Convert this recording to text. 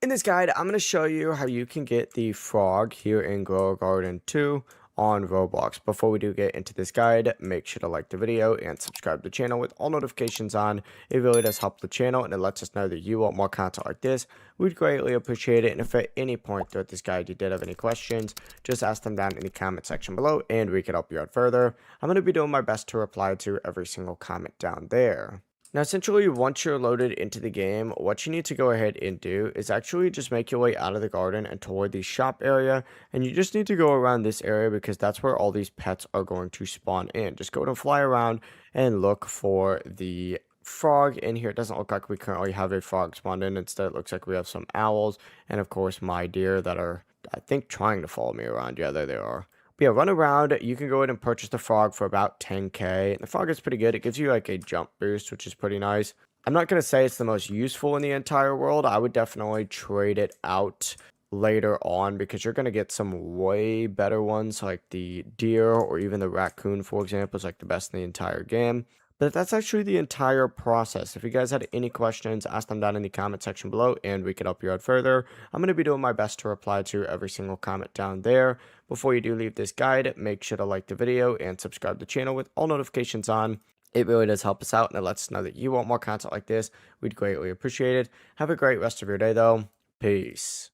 In this guide, I'm going to show you how you can get the frog here in Grow Garden 2 on Roblox. Before we do get into this guide, make sure to like the video and subscribe to the channel with all notifications on. It really does help the channel and it lets us know that you want more content like this. We'd greatly appreciate it. And if at any point throughout this guide you did have any questions, just ask them down in the comment section below and we can help you out further. I'm going to be doing my best to reply to every single comment down there. Now, essentially, once you're loaded into the game, what you need to go ahead and do is actually just make your way out of the garden and toward the shop area. And you just need to go around this area because that's where all these pets are going to spawn in. Just go and fly around and look for the frog in here. It doesn't look like we currently have a frog spawned in. Instead, it looks like we have some owls and, of course, my deer that are, I think, trying to follow me around. Yeah, there they are. But yeah, run around. You can go ahead and purchase the frog for about 10k. And the frog is pretty good. It gives you like a jump boost, which is pretty nice. I'm not going to say it's the most useful in the entire world. I would definitely trade it out later on because you're going to get some way better ones like the deer or even the raccoon, for example, is like the best in the entire game. But that's actually the entire process. If you guys had any questions, ask them down in the comment section below and we can help you out further. I'm going to be doing my best to reply to every single comment down there. Before you do leave this guide, make sure to like the video and subscribe to the channel with all notifications on. It really does help us out and it lets us know that you want more content like this. We'd greatly appreciate it. Have a great rest of your day though. Peace.